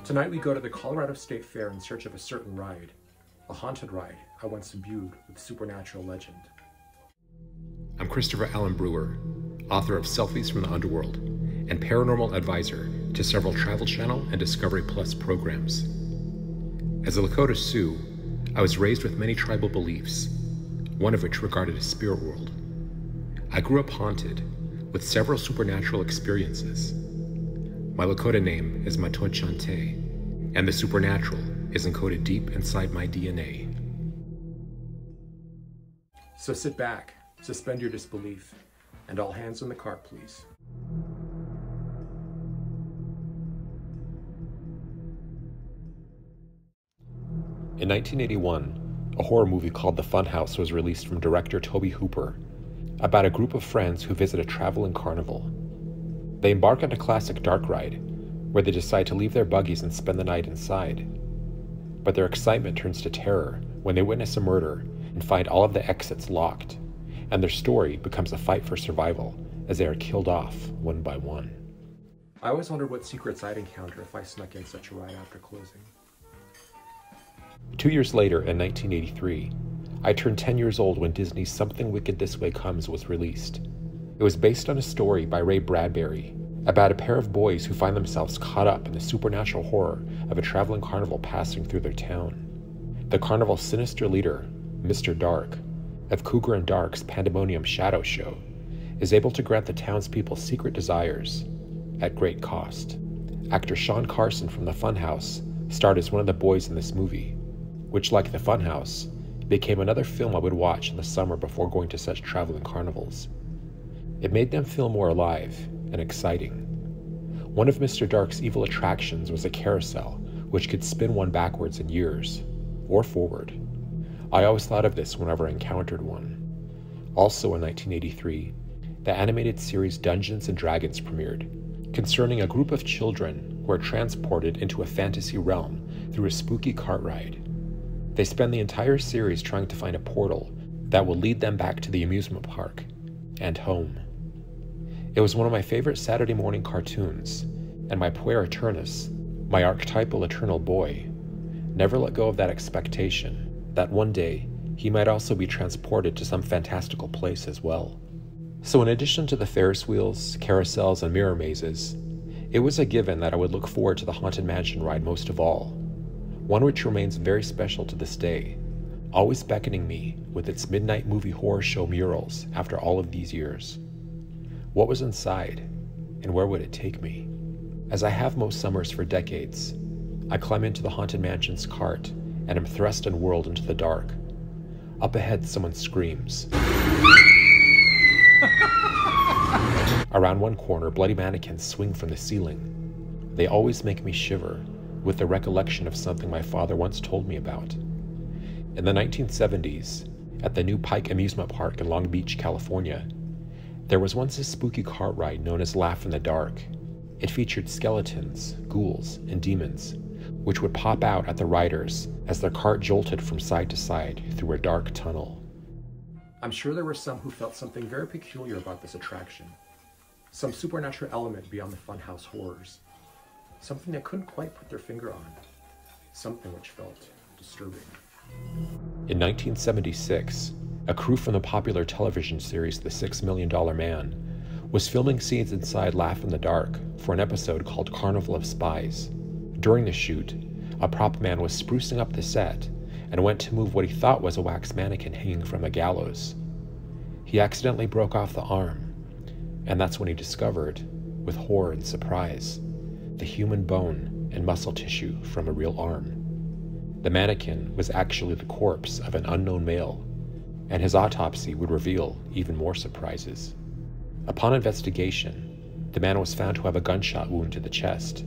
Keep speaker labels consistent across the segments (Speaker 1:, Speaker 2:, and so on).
Speaker 1: Tonight we go to the Colorado State Fair in search of a certain ride, a haunted ride I once imbued with supernatural legend.
Speaker 2: I'm Christopher Allen Brewer, author of Selfies from the Underworld and paranormal advisor to several Travel Channel and Discovery Plus programs. As a Lakota Sioux, I was raised with many tribal beliefs, one of which regarded a spirit world. I grew up haunted with several supernatural experiences. My Lakota name is Matod Chante, and the supernatural is encoded deep inside my DNA.
Speaker 1: So sit back, suspend your disbelief, and all hands on the cart, please.
Speaker 2: In 1981, a horror movie called The Funhouse was released from director Tobe Hooper about a group of friends who visit a traveling carnival. They embark on a classic dark ride where they decide to leave their buggies and spend the night inside. But their excitement turns to terror when they witness a murder and find all of the exits locked, and their story becomes a fight for survival as they are killed off one by one.
Speaker 1: I always wondered what secrets I'd encounter if I snuck in such a ride after closing.
Speaker 2: 2 years later, in 1983, I turned 10 years old when Disney's Something Wicked This Way Comes was released. It was based on a story by Ray Bradbury about a pair of boys who find themselves caught up in the supernatural horror of a traveling carnival passing through their town. The carnival's sinister leader, Mr. Dark, of Cougar and Dark's Pandemonium Shadow Show, is able to grant the townspeople secret desires at great cost. Actor Sean Carson from The Funhouse starred as one of the boys in this movie, which, like The Funhouse, became another film I would watch in the summer before going to such traveling carnivals. It made them feel more alive and exciting. One of Mr. Dark's evil attractions was a carousel, which could spin one backwards in years, or forward. I always thought of this whenever I encountered one. Also in 1983, the animated series Dungeons & Dragons premiered, concerning a group of children who are transported into a fantasy realm through a spooky cart ride. They spend the entire series trying to find a portal that will lead them back to the amusement park and home. It was one of my favorite Saturday morning cartoons, and my puer eternus, my archetypal eternal boy, never let go of that expectation that one day he might also be transported to some fantastical place as well. So in addition to the Ferris wheels, carousels, and mirror mazes, it was a given that I would look forward to the Haunted Mansion ride most of all, one which remains very special to this day, always beckoning me with its midnight movie horror show murals after all of these years. What was inside, and where would it take me? As I have most summers for decades, I climb into the Haunted Mansion's cart and am thrust and whirled into the dark. Up ahead, someone screams. Around one corner, bloody mannequins swing from the ceiling. They always make me shiver with the recollection of something my father once told me about. In the 1970s, at the new Pike Amusement Park in Long Beach, California, there was once a spooky cart ride known as Laugh in the Dark. It featured skeletons, ghouls, and demons, which would pop out at the riders as their cart jolted from side to side through a dark tunnel.
Speaker 1: I'm sure there were some who felt something very peculiar about this attraction, some supernatural element beyond the funhouse horrors, something they couldn't quite put their finger on, something which felt disturbing.
Speaker 2: In 1976, a crew from the popular television series The $6 Million Man was filming scenes inside Laugh in the Dark for an episode called Carnival of Spies. During the shoot, a prop man was sprucing up the set and went to move what he thought was a wax mannequin hanging from a gallows. He accidentally broke off the arm, and that's when he discovered, with horror and surprise, the human bone and muscle tissue from a real arm. The mannequin was actually the corpse of an unknown male, and his autopsy would reveal even more surprises. Upon investigation, the man was found to have a gunshot wound to the chest.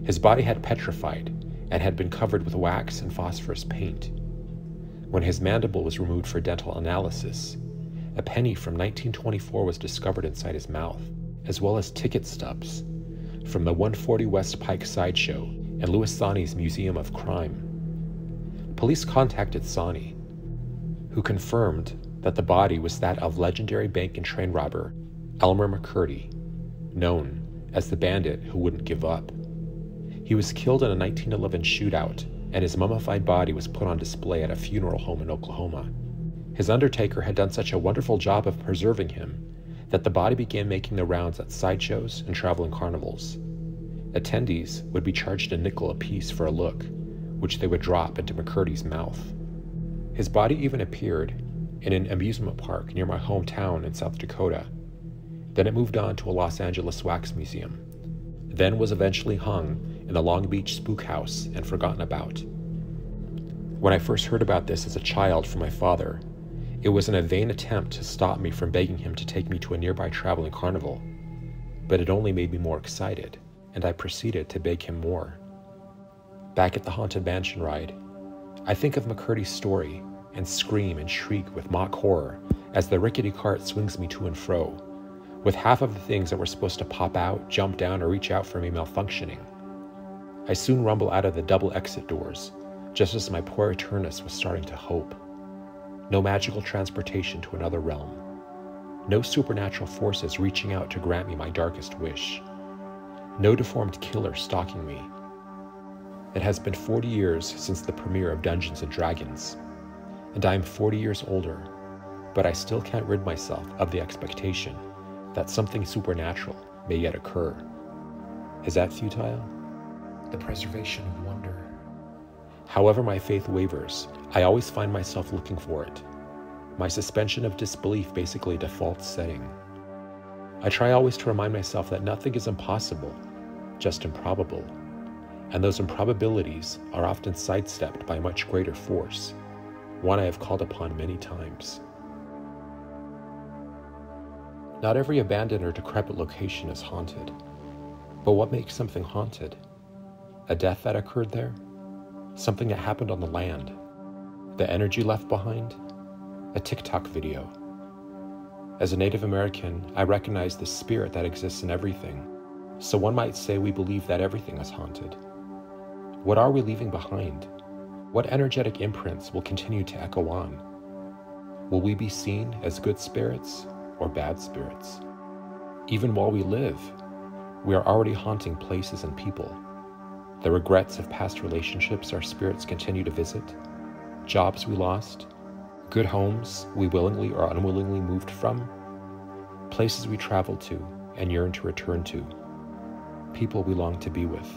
Speaker 2: His body had petrified and had been covered with wax and phosphorus paint. When his mandible was removed for dental analysis, a penny from 1924 was discovered inside his mouth, as well as ticket stubs from the 140 West Pike Sideshow and Louis Sani's Museum of Crime. Police contacted Sani, who confirmed that the body was that of legendary bank and train robber Elmer McCurdy, known as the bandit who wouldn't give up. He was killed in a 1911 shootout, and his mummified body was put on display at a funeral home in Oklahoma. His undertaker had done such a wonderful job of preserving him that the body began making the rounds at sideshows and traveling carnivals. Attendees would be charged a nickel apiece for a look, which they would drop into McCurdy's mouth. His body even appeared in an amusement park near my hometown in South Dakota. Then it moved on to a Los Angeles wax museum, then was eventually hung in the Long Beach Spook House and forgotten about. When I first heard about this as a child from my father, it was in a vain attempt to stop me from begging him to take me to a nearby traveling carnival, but it only made me more excited, and I proceeded to beg him more. Back at the Haunted Mansion ride, I think of McCurdy's story and scream and shriek with mock horror as the rickety cart swings me to and fro, with half of the things that were supposed to pop out, jump down, or reach out for me malfunctioning. I soon rumble out of the double exit doors, just as my poor Eternus was starting to hope. No magical transportation to another realm. No supernatural forces reaching out to grant me my darkest wish. No deformed killer stalking me. It has been 40 years since the premiere of Dungeons & Dragons, and I am 40 years older, but I still can't rid myself of the expectation that something supernatural may yet occur. Is that futile? The preservation of wonder. However my faith wavers, I always find myself looking for it. My suspension of disbelief basically defaults setting. I try always to remind myself that nothing is impossible, just improbable, and those improbabilities are often sidestepped by much greater force, one I have called upon many times. Not every abandoned or decrepit location is haunted, but what makes something haunted? A death that occurred there? Something that happened on the land? The energy left behind? A TikTok video? As a Native American, I recognize the spirit that exists in everything, so one might say we believe that everything is haunted. What are we leaving behind? What energetic imprints will continue to echo on? Will we be seen as good spirits or bad spirits? Even while we live, we are already haunting places and people. The regrets of past relationships our spirits continue to visit, jobs we lost, good homes we willingly or unwillingly moved from, places we traveled to and yearn to return to, people we long to be with.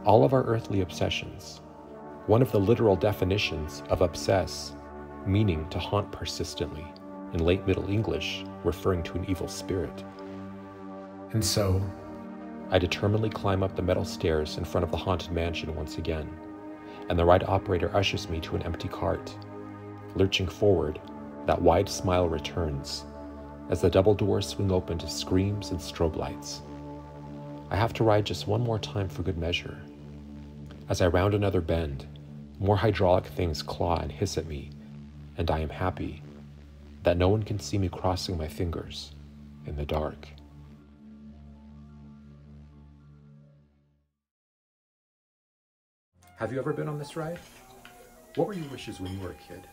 Speaker 2: All of our earthly obsessions, one of the literal definitions of obsess, meaning to haunt persistently, in late Middle English, referring to an evil spirit. And so, I determinedly climb up the metal stairs in front of the Haunted Mansion once again, and the ride operator ushers me to an empty cart. Lurching forward, that wide smile returns, as the double doors swing open to screams and strobe lights. I have to ride just one more time for good measure. As I round another bend, more hydraulic things claw and hiss at me, and I am happy that no one can see me crossing my fingers in the dark.
Speaker 1: Have you ever been on this ride? What were your wishes when you were a kid?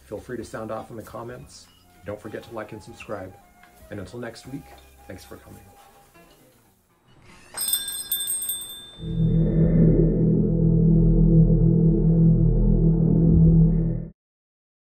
Speaker 1: Feel free to sound off in the comments. Don't forget to like and subscribe. And until next week, thanks for coming.